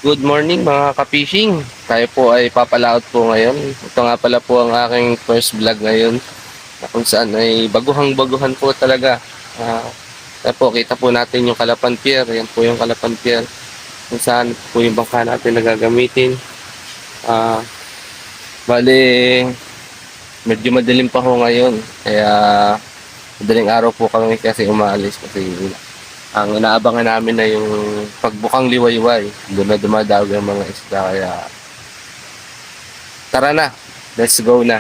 Good morning mga ka-fishing. Tayo po ay papalaot po ngayon. Ito nga pala po ang aking first vlog ngayon. Na kung saan ay baguhang-baguhan po talaga. Kaya po kita po natin yung Kalapan Pier. Yan po yung Kalapan Pier. Kung saan po yung bangka natin na gagamitin. Bali, medyo madilim pa ho ngayon. Kaya madaling araw po kami kasi umaalis kasi ang inaabangan namin na yung pagbukang liwayway. Doon na dumadawag ang mga isda. Kaya tara na, let's go na.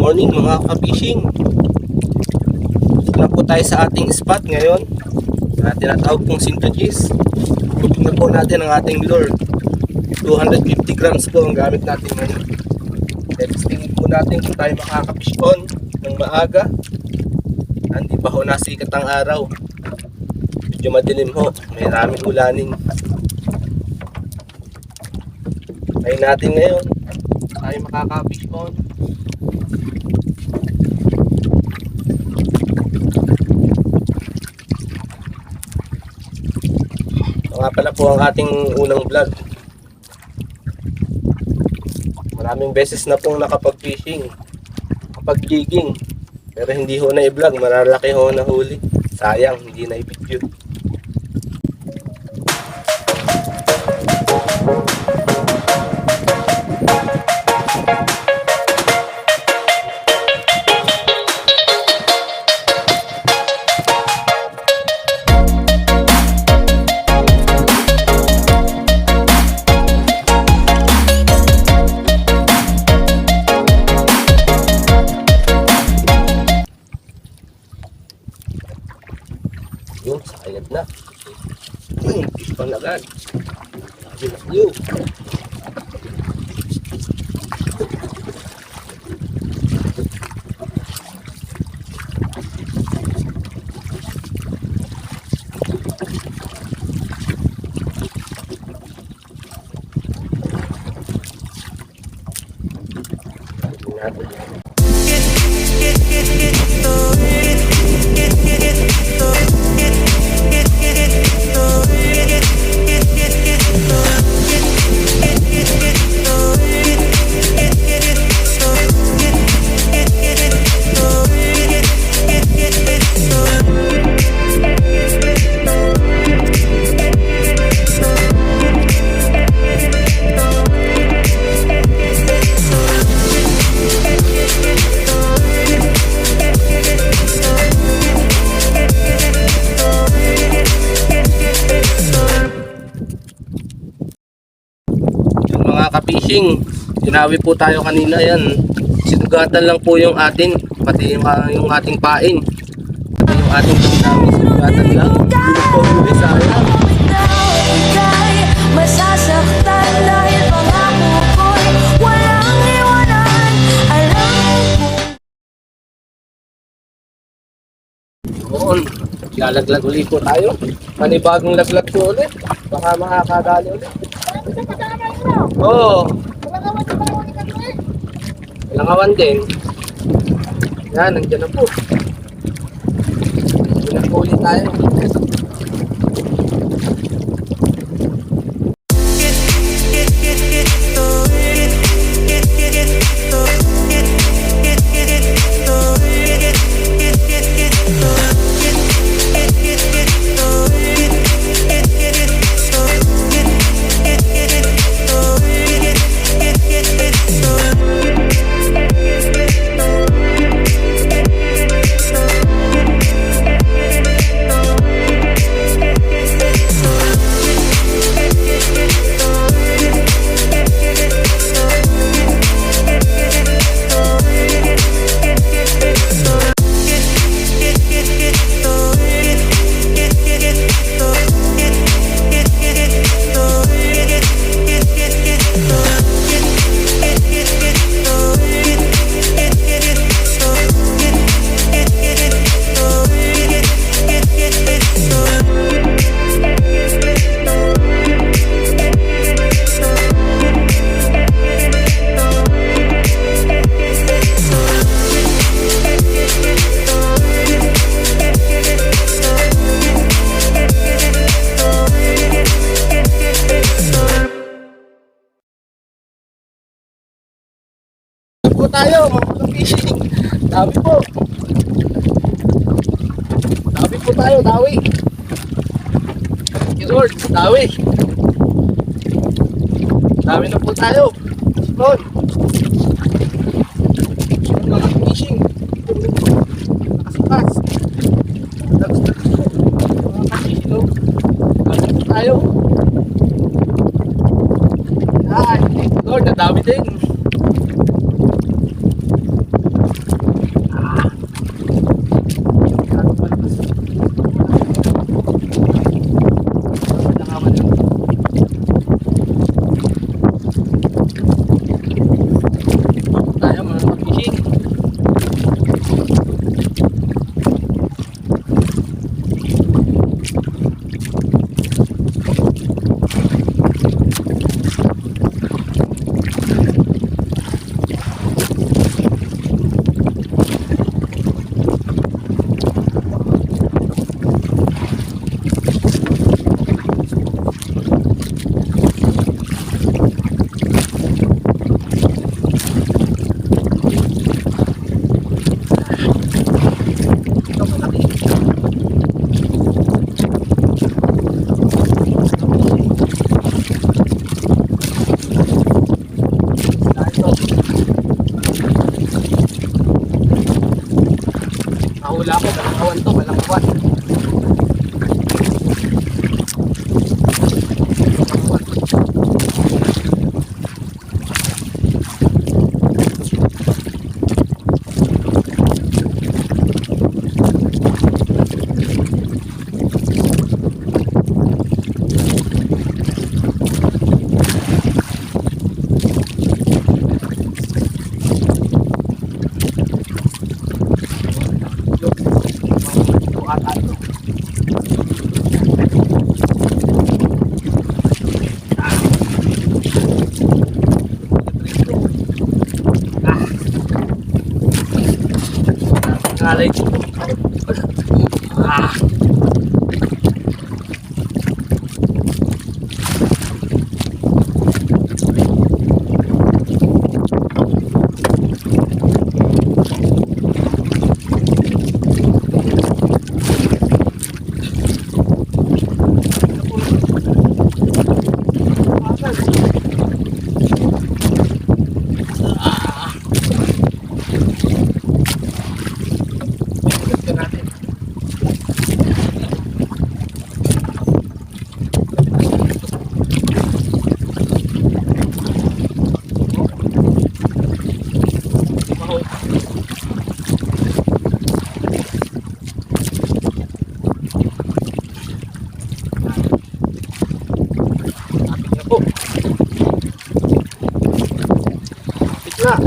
Morning mga ka-fishing. Na po tayo sa ating spot ngayon. Tinatawag pong Sintogies. Tingnan po natin ang ating lure. 250 grams po ang gamit natin ngayon. Tingnan po natin kung tayo makaka-fish on ng maaga. Hindi pa ho nasikat ang araw. Medyo madilim ho. May maraming ulanin. Tayo natin ngayon. Tayo makaka-fish on. Nga pala po ang ating unang vlog. Maraming beses na pong nakapag-fishing, nakapag-jigging, pero hindi ho na i-vlog. Maralaki ho na huli. Sayang, hindi na i-video. Yun, sayad na. Fish pa na agad. Sabi na yun. Mga ka-fishing, ginawi po tayo kanina. Yan, sinugatan lang po yung atin, pati yung ating pain, pati yung ating namin sinugatan lang. Hindi po huli, sayang. Masasaktan dahil pangako ko'y walang iwanan. Alam ko. Doon, lalaglag ulit po tayo. Panibagong laglag po ulit. Baka makakadali ulit. Oo. Langawan din. Yan, nandiyan na po. Pinag-ulit tayo. po tayo, mga fishing. Dami po. Dami po tayo, dawi. Thank you Lord, dawi. Dami na po tayo. Lord. Mga fishing. Nakasipas. Dags-dags po. Mga fishing, no? Dami po tayo. Ay, thank you Lord, nadami din. Tayo mga fishing. Ito malaki. Nahula ko, balangkawan to, balangkawan. Ngalay ko. Na.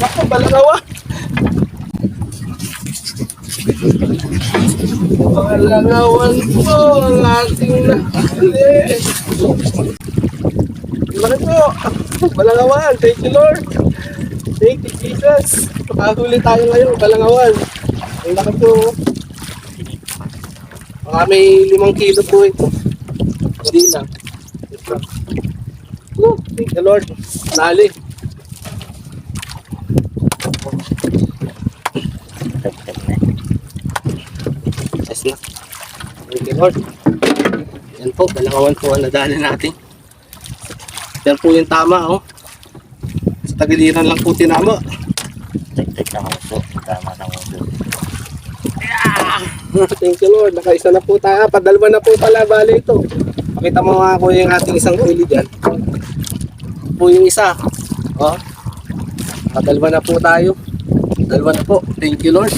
Naku, balangawan. Balangawan po ang ating nahuli. Laki po. Balangawan. Thank you Lord. Thank you Jesus. Makahuli tayo ngayon, balangawan. Ang laki po. Baka may 5 kilo po ito. Hindi lang. Oh, thank the Lord. Nali. Yes na. Thank you Lord. Yan po, balangawan po ang nadali natin. Yan po yung tama, oh. Sa tagiliran lang po tinama. Tek-tek ng uso. Tama ng uso. Thank you Lord. Nakaisa na po tayo. Padalwa na po pala bali ito. Pakita mo nga po yung ating isang huli dyan. Po yung isa. Oh. Padalwa na po tayo. Dalawa na po. Thank you Lord.